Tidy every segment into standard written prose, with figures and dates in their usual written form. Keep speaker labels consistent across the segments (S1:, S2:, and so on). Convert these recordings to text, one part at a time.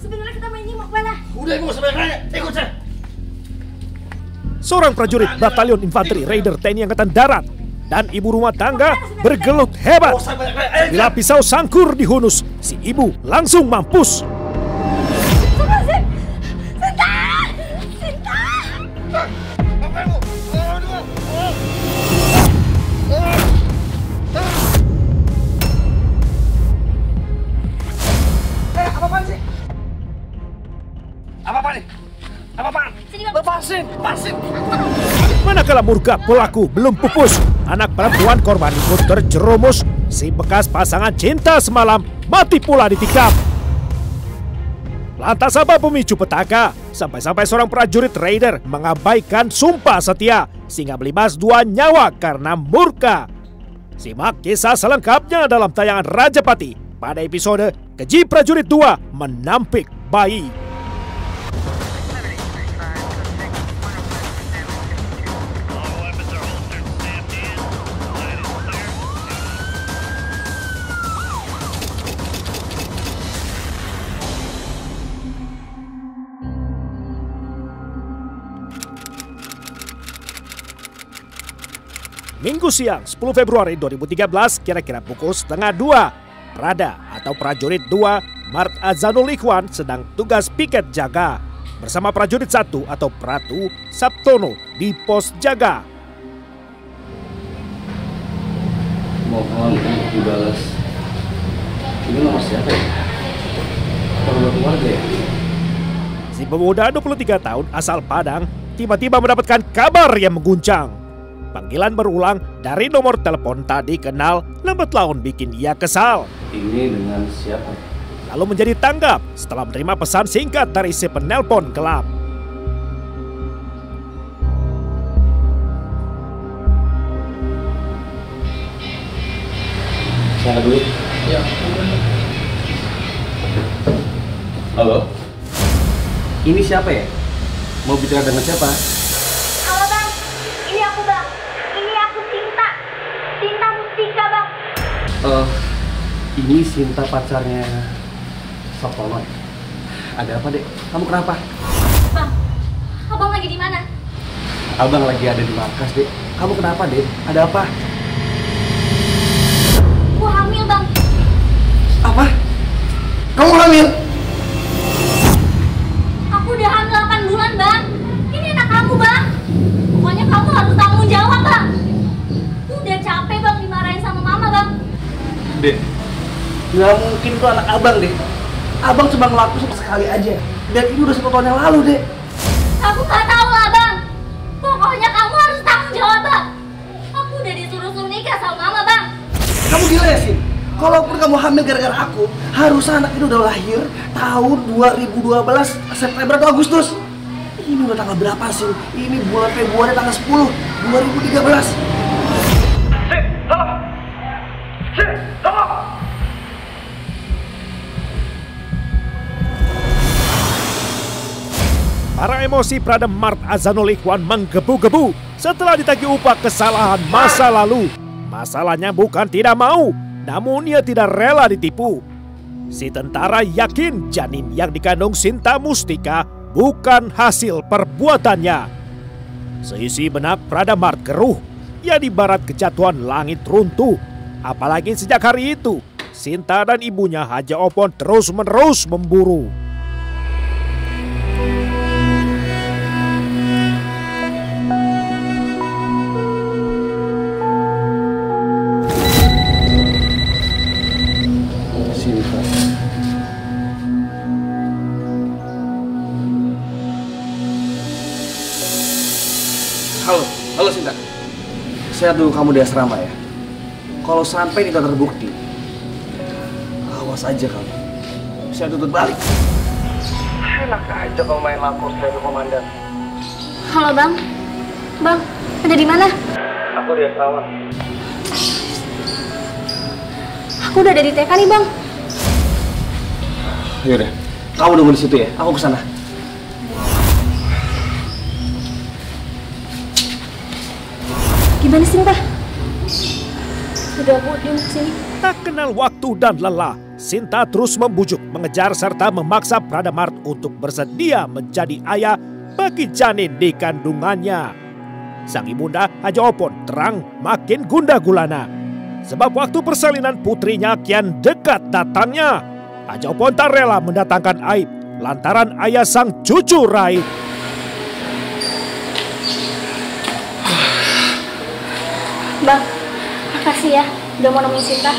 S1: Sebenarnya kita main ini mau kemana?
S2: Udah ibu sebenarnya, ikut saya.
S3: Seorang prajurit Batalion Infanteri Raider TNI Angkatan Darat dan ibu rumah tangga bergelut hebat. Bila pisau sangkur dihunus, si ibu langsung mampus.
S2: Apa-apaan sih? Apa-apaan nih? Apa-apaan? Lepasin, lepasin.
S3: Manakala murka pelaku belum pupus, anak perempuan korban ikut terjerumus. Si bekas pasangan cinta semalam mati pula ditikam. Lantas apa pemicu petaka? Sampai-sampai seorang prajurit raider mengabaikan sumpah setia sehingga melibas 2 nyawa karena murka. Simak kisah selengkapnya dalam tayangan Rajapati pada episode Keji Prajurit 2 Menampik Bayi. Minggu siang 10 Februari 2013 kira-kira pukul 1:30, Prada atau prajurit 2 Mart Azanul Ikhwan sedang tugas piket jaga bersama prajurit 1 atau Pratu Sabtono di pos jaga.
S4: Mohon dibalas. Ini nomor siapa ya? Nomor keluarga ya?
S3: Si pemuda 23 tahun asal Padang tiba-tiba mendapatkan kabar yang mengguncang. Panggilan berulang dari nomor telepon tadi kenal lambat laun bikin ia kesal.
S4: Ini dengan siapa?
S3: Lalu menjadi tanggap setelah menerima pesan singkat dari si penelpon gelap.
S4: Saya dulu. Ya. Halo. Ini siapa ya? Mau bicara dengan siapa?
S1: Halo bang, ini aku bang. Ini aku Sinta. Sinta Mustika bang.
S4: Ini Sinta pacarnya Sabtono. Ada apa dek? Kamu kenapa?
S1: Bang, abang lagi di mana?
S4: Abang lagi ada di markas dek. Kamu kenapa dek? Ada apa?
S1: Aku hamil bang.
S4: Apa? Kamu hamil?
S1: Aku udah hamil 8 bulan bang. Ini anak kamu bang. Pokoknya kamu harus tanggung jawab bang. Udah capek bang dimarahin sama mama bang.
S4: Dek, nggak mungkin tuh anak abang dek. Abang cuma ngelakuin sekali aja. Dan ini udah 1 tahun yang lalu dek.
S1: Aku nggak tahu lah bang. Pokoknya kamu harus tanggung jawab bang. Aku udah disuruh-suruh nikah sama mama bang.
S4: Kamu gila ya sih? Kalaupun kamu hamil gara-gara aku, harusnya anak itu udah lahir tahun 2012 September atau Agustus. Ini udah tanggal berapa sih? Ini bulan Februari tanggal 10 2013.
S3: Para emosi Prada Mart Azanul Ikhwan menggebu-gebu setelah ditagih upah kesalahan masa lalu. Masalahnya bukan tidak mau, namun ia tidak rela ditipu. Si tentara yakin janin yang dikandung Sinta Mustika bukan hasil perbuatannya. Seisi benak Prada Mart keruh, ia di barat kejatuhan langit runtuh. Apalagi sejak hari itu, Sinta dan ibunya Haja Opon terus-menerus memburu.
S4: Halo Sinta. Saya tunggu kamu di asrama ya. Kalau sampai ini tak terbukti, awas aja kamu. Saya tuntut balik. Enak aja kalau main lapor saya ke komandan.
S1: Halo bang. Bang, ada di mana?
S4: Aku di asrama.
S1: Aku udah ada di TK nih bang.
S4: Yaudah, kamu nunggu di situ ya. Aku kesana.
S1: Gimana Sinta? Udah Bu, dia mau kesini.
S3: Tak kenal waktu dan lelah, Sinta terus membujuk, mengejar serta memaksa Pradamart untuk bersedia menjadi ayah bagi janin di kandungannya. Sang ibunda Haja Opon terang makin gundah gulana. Sebab waktu persalinan putrinya kian dekat datangnya. Haja Opon tak rela mendatangkan aib lantaran ayah sang cucu Raib.
S1: Bang, makasih ya udah mau nemuin Sinta.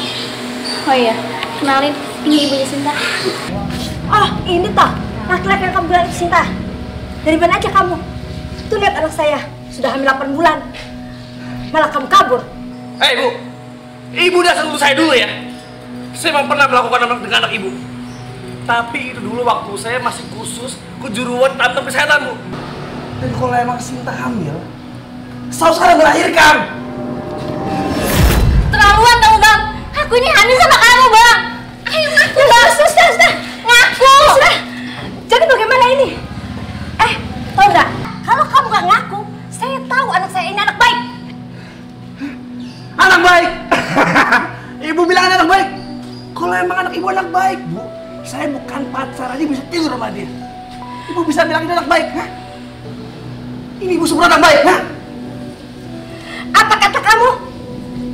S1: Oh iya, kenalin, ini ibunya Sinta.
S5: Oh, ini toh laki-laki yang kamu bilang itu Sinta. Dari mana aja kamu? Tuh lihat anak saya, sudah hamil 8 bulan. Malah kamu kabur.
S2: Hei Bu, Ibu dasar dulu saya dulu ya. Saya memang pernah melakukan dengan anak Ibu. Tapi itu dulu waktu saya masih khusus kejuruan tentang kesehatan Bu. Dan kalau emang Sinta hamil, selalu sekarang melahirkan.
S1: Terlaluan kamu Bang, aku ini hamil sama kamu Bang. Ayo ngaku Bang, sudah, ngaku.
S5: Sudah. Jadi bagaimana ini? Tahu nggak? Kalau kamu nggak ngaku, saya tahu anak saya ini anak baik.
S2: Anak baik? Ibu bilang anak baik? Kalau emang anak Ibu anak baik Bu, saya bukan pacar aja bisa tidur sama dia. Ibu bisa bilang ini anak baik, hah? Ini Ibu semua anak baik, hah?
S5: Apa kata kamu?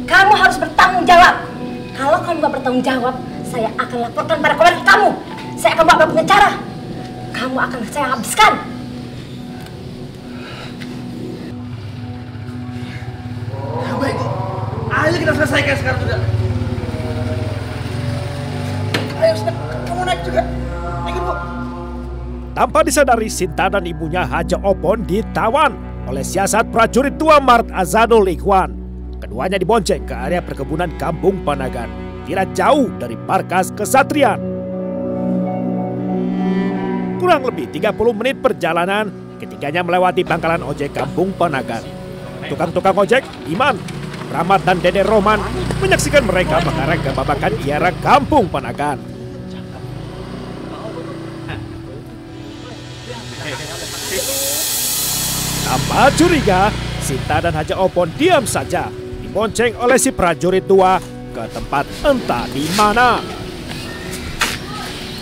S5: Kamu harus bertanggung jawab. Kalau kamu nggak bertanggung jawab, saya akan laporkan pada keluarga kamu. Saya akan bawa pengacara. Kamu akan saya habiskan.
S2: Baik Bu, ayo kita selesaikan sekarang juga. Ayo sudah, kamu naik juga. Ikut Bu.
S3: Tanpa disadari, Sinta dan ibunya Haja Opon ditawan oleh siasat prajurit tua Mart Azanul Ikhwan. Keduanya dibonceng ke area perkebunan Kampung Panagan, tidak jauh dari markas kesatrian. Kurang lebih 30 menit perjalanan, ketiganya melewati pangkalan ojek Kampung Panagan. Tukang-tukang ojek, Iman, Rahmat dan Dede Roman menyaksikan mereka mengarah ke babakan Iara Kampung Panagan. Tanpa curiga, Sinta dan Haja Opon diam saja, dibonceng oleh si prajurit tua ke tempat entah di mana.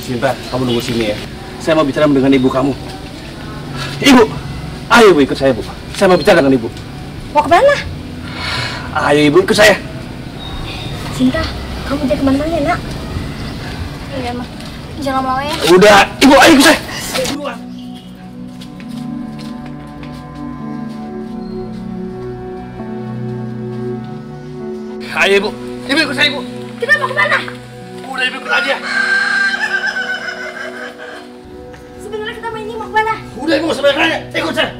S4: Sinta, kamu nunggu sini ya. Saya mau bicara dengan ibu kamu. Ibu, ayo ibu ikut saya Bu. Saya mau bicara dengan ibu.
S5: Mau kemana?
S4: Ayo ibu ikut saya.
S5: Sinta, kamu jangan kemana-mana ya nak.
S1: Iya Mah, jangan lama ya.
S4: Udah, ibu ayo ikut saya.
S2: Ayo Ibu, Ibu ikut saya Ibu.
S5: Kita mau kemana?
S2: Udah Ibu ikut aja.
S5: Sebenarnya kita main ini mau kemana?
S2: Udah Ibu sebenarnya, ikut saya.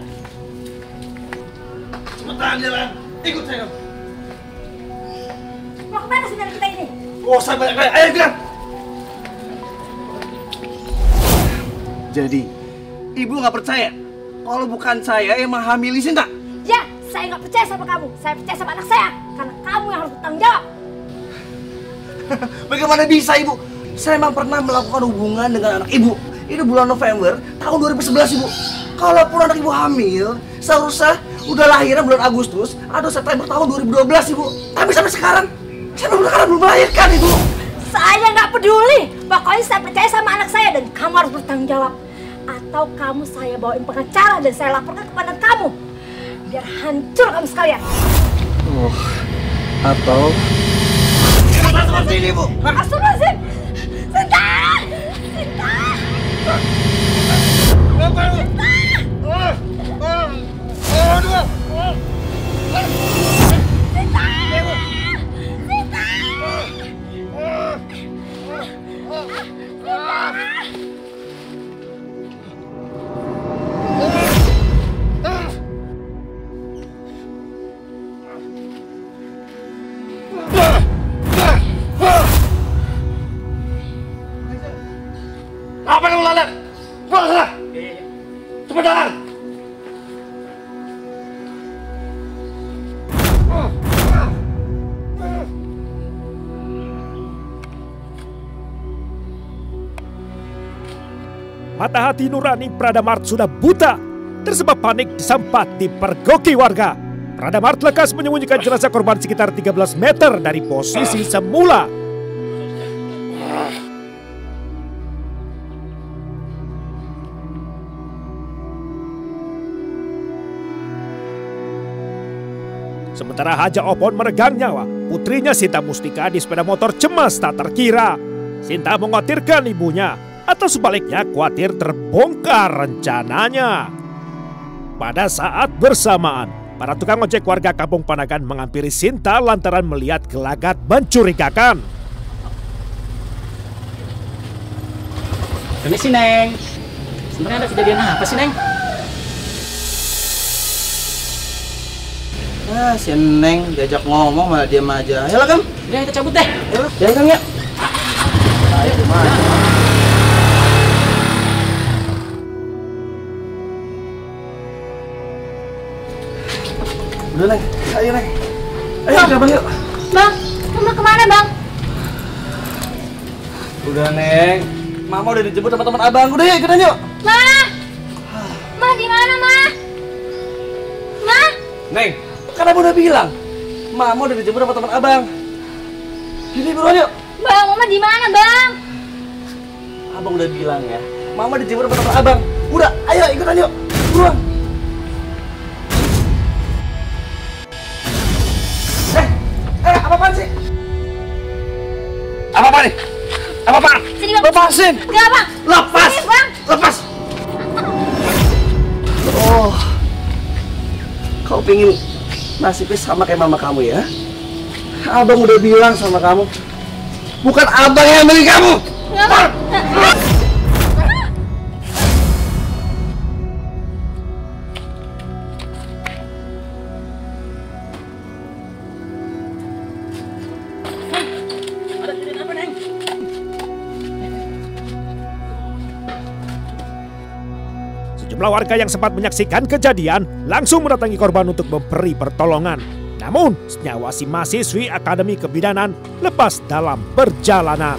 S2: Cepetan jalan, ikut saya.
S5: Mau kemana sebenarnya kita ini?
S2: Oh saya banyak kali, ayo bilang.
S4: Jadi, ibu nggak percaya kalau bukan saya yang menghamili Sinta?
S5: Ya, saya nggak percaya sama kamu. Saya percaya sama anak saya. Karena kamu yang harus bertanggung jawab.
S2: Bagaimana bisa Ibu? Saya memang pernah melakukan hubungan dengan anak Ibu. Itu bulan November tahun 2011 Ibu. Kalaupun anak Ibu hamil, seharusnya udah lahiran bulan Agustus atau September tahun 2012 Ibu. Tapi sampai sekarang, saya belum melahirkan Ibu.
S5: Saya nggak peduli. Pokoknya saya percaya sama anak saya dan kamu harus bertanggung jawab. Atau kamu saya bawain pengacara dan saya laporkan kepada kamu. Biar hancur kamu sekalian.
S4: Oh, atau
S2: Seperti ini Ibu.
S5: Astagfirullahaladzim. Sinta! Sinta!
S2: Apa yang lalat? Pulang sana. Cepetan.
S3: Mata hati nurani Pradamart sudah buta, tersebab panik sempat dipergoki warga. Prada Mart lekas menyembunyikan jenazah korban sekitar 13 meter dari posisi semula. Sementara Haja Opon meregang nyawa, putrinya Sinta Mustika di sepeda motor cemas tak terkira. Sinta mengkhawatirkan ibunya, atau sebaliknya khawatir terbongkar rencananya. Pada saat bersamaan, para tukang ojek warga Kampung Panagan menghampiri Sinta lantaran melihat gelagat mencurigakan.
S6: Ini sih Neng, sebenarnya ada kejadian apa sih Neng?
S2: Ah, si Neng diajak ngomong malah diam aja. Ayolah, Kang.
S6: Udah kita cabut deh.
S2: Ayolah, jalan Kang ya. Ayo, udah, Neng. Ayo, Neng. Ayo, kita Bang, yuk.
S1: Bang, Mama kemana Bang?
S2: Udah, Neng. Mama udah dijemput sama teman abang. Udah, yuk, ikutan yuk.
S1: Ma di mana Ma? Ma?
S2: Neng, kan abang udah bilang. Mama udah dijemput sama teman abang. Jadi buruan yuk.
S1: Bang, Mama di mana Bang?
S2: Abang udah bilang ya. Mama dijemput sama teman abang. Udah, ayo ikutan yuk. Buruan. Apa-apaan sih? Apa-apa nih? Apa-apaan?
S1: Sini Bang.
S2: Lepasin.
S1: Enggak Bang.
S2: Lepas.
S1: Sini, Bang.
S2: Lepas. Oh. Kau pingin nasibnya sama kayak mama kamu ya? Abang udah bilang sama kamu. Bukan abang yang milih kamu.
S1: Enggak Bang.
S3: Sejumlah warga yang sempat menyaksikan kejadian langsung mendatangi korban untuk memberi pertolongan. Namun, nyawa si mahasiswi Akademi Kebidanan lepas dalam perjalanan.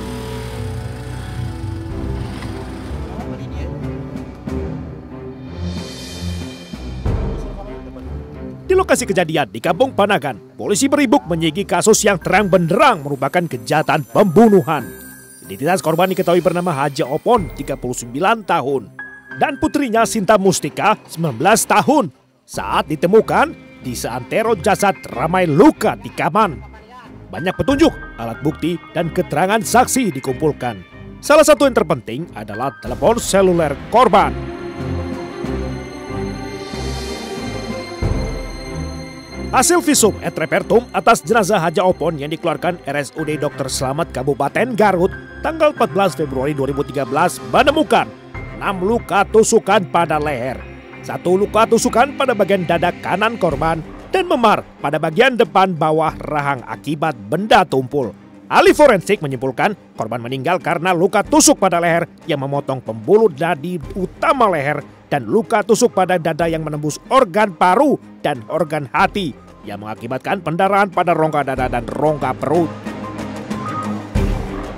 S3: Di lokasi kejadian di Kampung Panagan, polisi beribuk menyigi kasus yang terang benderang merupakan kejahatan pembunuhan. Identitas korban diketahui bernama Haja Opon, 39 tahun. Dan putrinya Sinta Mustika, 19 tahun. Saat ditemukan, di seantero jasad ramai luka di kaman. Banyak petunjuk, alat bukti, dan keterangan saksi dikumpulkan. Salah satu yang terpenting adalah telepon seluler korban. Hasil visum et repertum atas jenazah Haja Opon yang dikeluarkan RSUD Dr. Slamet Kabupaten Garut tanggal 14 Februari 2013 menemukan 6 luka tusukan pada leher, 1 luka tusukan pada bagian dada kanan korban, dan memar pada bagian depan bawah rahang akibat benda tumpul. Ahli forensik menyimpulkan korban meninggal karena luka tusuk pada leher yang memotong pembuluh nadi utama leher dan luka tusuk pada dada yang menembus organ paru dan organ hati yang mengakibatkan pendarahan pada rongga dada dan rongga perut.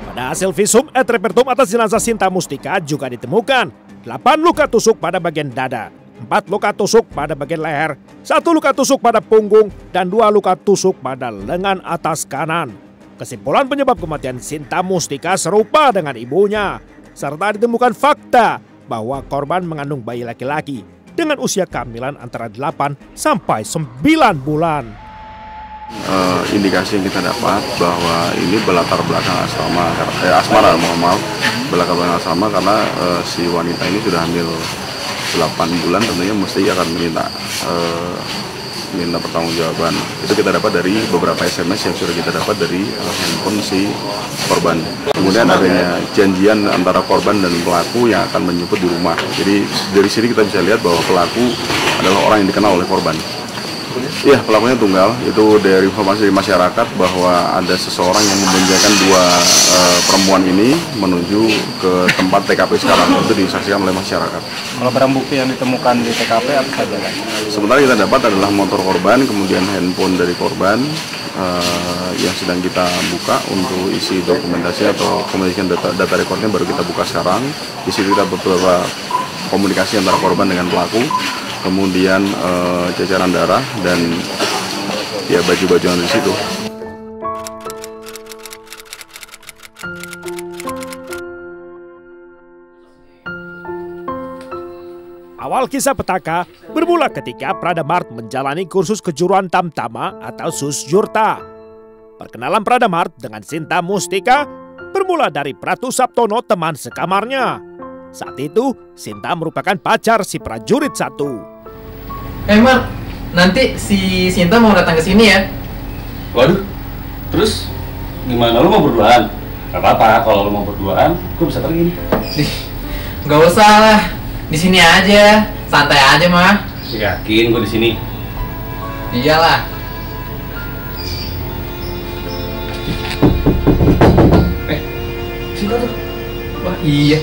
S3: Pada hasil visum et repertum atas jenazah Sinta Mustika juga ditemukan 8 luka tusuk pada bagian dada, 4 luka tusuk pada bagian leher, 1 luka tusuk pada punggung, dan 2 luka tusuk pada lengan atas kanan. Kesimpulan penyebab kematian Sinta Mustika serupa dengan ibunya, serta ditemukan fakta bahwa korban mengandung bayi laki-laki dengan usia kehamilan antara 8 sampai 9 bulan.
S7: Indikasi yang kita dapat bahwa ini berlatar belakang asmara, mohon maaf, belakang asmara karena si wanita ini sudah hamil 8 bulan, tentunya mesti akan minta pertanggungjawaban. Itu kita dapat dari beberapa SMS yang sudah kita dapat dari handphone si korban. Kemudian adanya janjian antara korban dan pelaku yang akan menjemput di rumah. Jadi dari sini kita bisa lihat bahwa pelaku adalah orang yang dikenal oleh korban. Iya, pelakunya tunggal. Itu dari informasi dari masyarakat bahwa ada seseorang yang membenjakan 2 perempuan ini menuju ke tempat TKP sekarang. Itu disaksikan oleh masyarakat.
S6: Kalau barang bukti yang ditemukan di TKP apa saja kan?
S7: Sementara kita dapat adalah motor korban, kemudian handphone dari korban yang sedang kita buka untuk isi dokumentasi atau komunikasi data rekornya baru kita buka sekarang. Di situ kita beberapa komunikasi antara korban dengan pelaku. kemudian ceceran darah, dan ya baju-baju yang ada di situ.
S3: Awal kisah petaka bermula ketika Prada Mart menjalani kursus kejuruan Tamtama atau Susjurta. Perkenalan Prada Mart dengan Sinta Mustika bermula dari Pratu Saptono, teman sekamarnya. Saat itu, Sinta merupakan pacar si prajurit satu.
S8: Mart, nanti si Sinta mau datang ke sini ya.
S6: Waduh, terus gimana, lu mau berduaan? Gak apa-apa, kalau lu mau berduaan, gue bisa pergi nih.
S8: Gak usah lah, di sini aja, santai aja mah.
S6: Yakin gue di sini?
S8: Iyalah.
S6: Sinta tuh.
S8: Wah iya.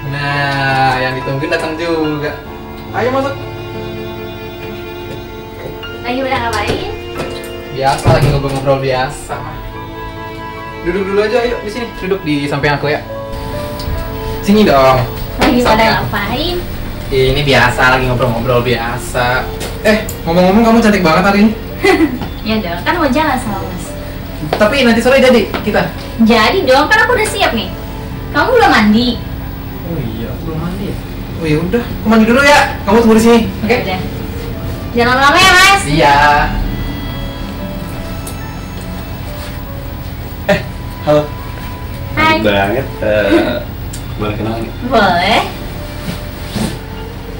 S8: Nah, yang ditungguin datang juga. Ayo masuk.
S1: Lagi udah ngapain?
S8: Biasa, lagi ngobrol-ngobrol biasa. Duduk dulu aja, ayo di sini. Duduk di samping aku ya. Sini dong.
S1: Lagi pada
S8: Samping.
S1: ngapain?
S8: Ini biasa, lagi ngobrol-ngobrol biasa. Ngomong-ngomong kamu cantik banget hari ini.
S1: Ya dong, kan mau jalan sama Mas.
S8: Tapi nanti sore jadi kita.
S1: Jadi dong, kan aku udah siap nih. Kamu belum mandi?
S8: Oh iya, aku belum mandi. Oh ya udah, aku mandi dulu ya. Kamu tunggu di sini, oke?
S1: Udah. Jangan lama ya, Mas.
S8: Iya.
S6: Halo.
S1: Hai.
S6: Cantik banget. Boleh kenal nih?
S1: Boleh.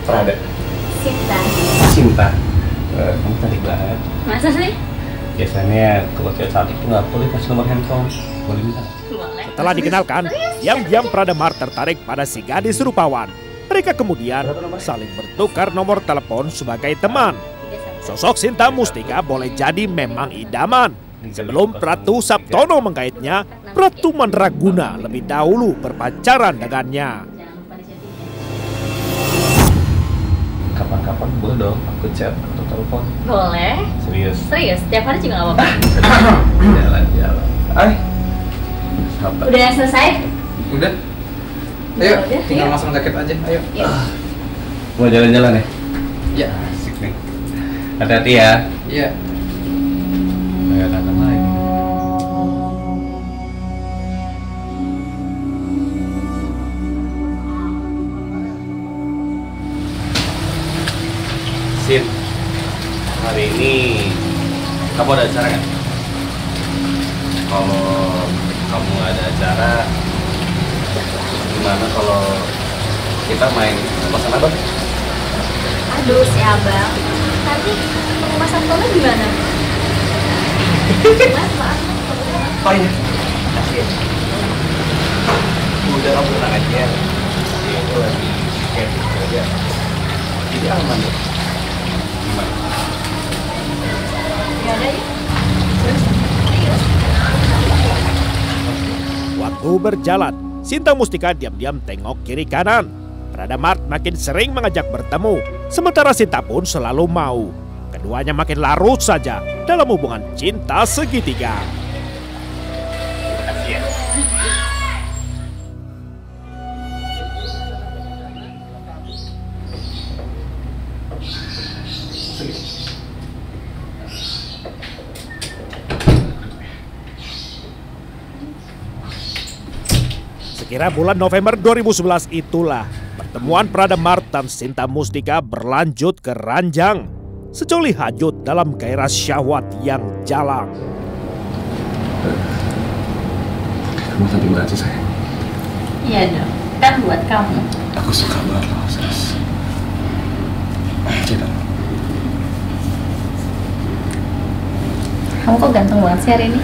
S6: Prada.
S1: Sinta.
S6: Cinta. Kamu cantik banget.
S1: Masa sih?
S6: Biasanya kalau cewek cantik tuh nggak boleh kasih nomor handphone. Boleh minta?
S1: Boleh.
S3: Setelah dikenalkan, diam-diam Prada Mart tertarik pada si gadis rupawan. Mereka kemudian saling bertukar nomor telepon sebagai teman. Sosok Sinta Mustika boleh jadi memang idaman. Sebelum Pratu Saptono mengkaitnya, Pratu Mandraguna lebih dahulu berpacaran dengannya.
S6: Kapan-kapan boleh dong aku chat atau telepon.
S1: Boleh.
S6: Serius?
S1: Serius, setiap hari juga gak apa-apa.
S6: Jalan-jalan.
S1: Udah selesai?
S8: Udah. Ayo,
S1: Udah,
S8: tinggal
S1: ayo.
S8: masang jaket aja. Ayo.
S1: Yuk.
S6: Mau jalan-jalan ya?
S8: Ya.
S6: Asik nih. Hati-hati ya.
S8: Iya.
S6: Ayo datang lagi. Sin, hari ini kamu ada acara nggak? Kalau kamu nggak ada acara, gimana kalau kita main pasan abang?
S1: Aduh, si abang. Nanti Mas Antono gimana? Mas, maaf.
S6: Oh iya. Udah kamu tenang aja. Dia itu lagi camping aja. Jadi aman deh. Gimana?
S1: Ya udah yuk.
S3: Waktu berjalan, Sinta Mustika diam-diam tengok kiri kanan. Prada Mart makin sering mengajak bertemu, sementara Sinta pun selalu mau. Keduanya makin larut saja dalam hubungan cinta segitiga. Sekira bulan November 2011 itulah pertemuan Prada Mart dan Sinta Mustika berlanjut ke ranjang. Sejoli hajut dalam gairah syahwat yang jalang.
S7: Kamu cantik banget sih sayang.
S1: Iya dong, kan buat kamu.
S7: Aku suka banget loh, sis. Cinta.
S1: Kamu kok ganteng banget sih hari ini?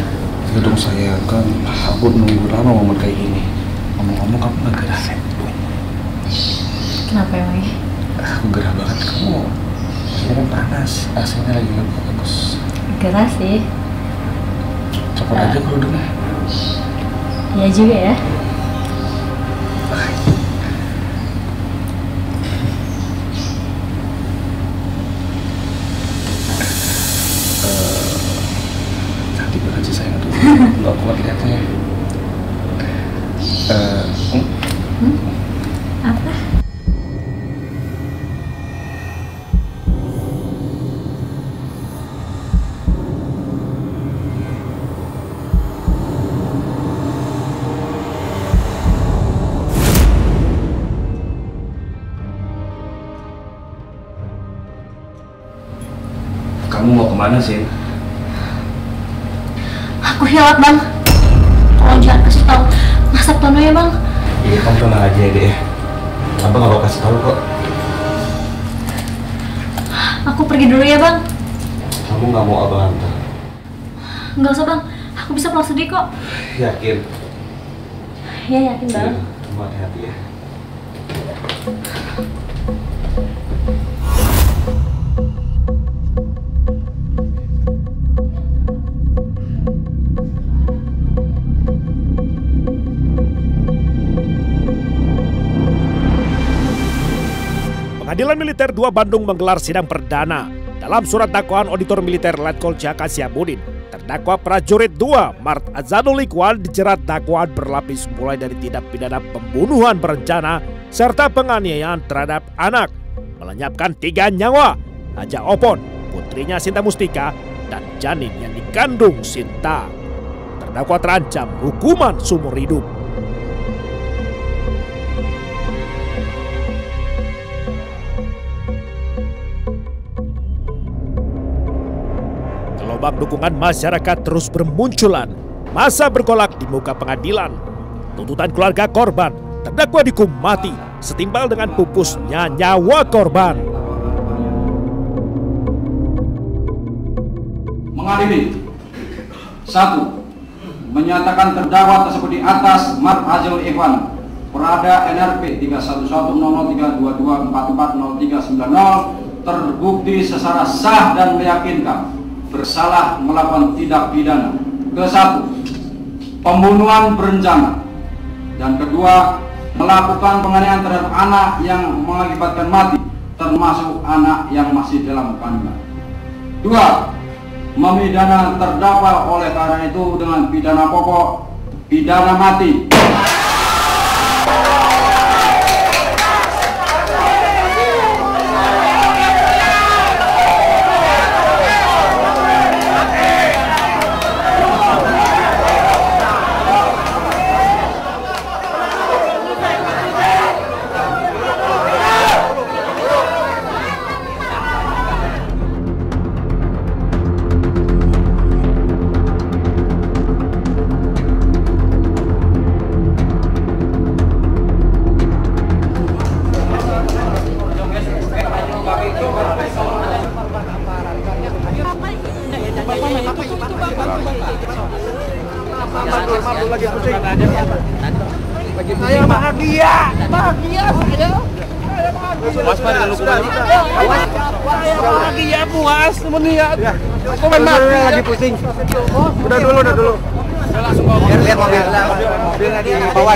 S7: Gedung saya kan, aku nunggu lama momen kayak gini. Ngomong-ngomong kamu gak gerah ya?
S1: Kenapa emangnya?
S7: Aku gerah banget, kamu ini kan panas, AC-nya lagi gak bagus.
S1: Gerah sih.
S7: Copot aja kerudungnya.
S1: Iya juga ya.
S7: Cantik banget sih sayang, aduh gak kuat liatnya.
S1: Apa?
S6: Kamu mau kemana sih?
S1: Aku hilang bang. Tolong jangan kasih tahu Mas Sabtono ya bang.
S6: Iya, kamu tenang aja deh. Abang nggak bakal kasih tahu kok.
S1: Aku pergi dulu ya bang.
S6: Kamu nggak mau abang antar?
S1: Nggak usah bang. Aku bisa pulang sendiri kok.
S6: Yakin?
S1: Ya yakin bang.
S6: Iya, kamu hati-hati ya.
S3: Pengadilan Militer 2 Bandung menggelar sidang perdana. Dalam surat dakwaan Auditor Militer Letkol Jaka Siabudin, terdakwa prajurit 2 Mart Azanul Ikhwan dijerat dakwaan berlapis mulai dari tindak pidana pembunuhan berencana serta penganiayaan terhadap anak, melenyapkan 3 nyawa, Haja Opon, putrinya Sinta Mustika, dan janin yang dikandung Sinta. Terdakwa terancam hukuman seumur hidup. Gelombang dukungan masyarakat terus bermunculan. Massa bergolak di muka pengadilan. Tuntutan keluarga korban, terdakwa dihukum mati setimpal dengan pupusnya nyawa korban.
S9: Mengadili 1. Menyatakan terdakwa tersebut di atas Mart Azanul Ikhwan Perada NRP 310322440390 terbukti secara sah dan meyakinkan bersalah melakukan tindak pidana ke-1 pembunuhan berencana, dan kedua melakukan penganiayaan terhadap anak yang mengakibatkan mati termasuk anak yang masih dalam kandungan. 2. Memidana terdakwa oleh karena itu dengan pidana pokok pidana mati.
S2: Saya bahagia saya. Saya bahagia puas melihat komen mati lagi pusing. Udah dulu. Biar lihat mobil lagi bawa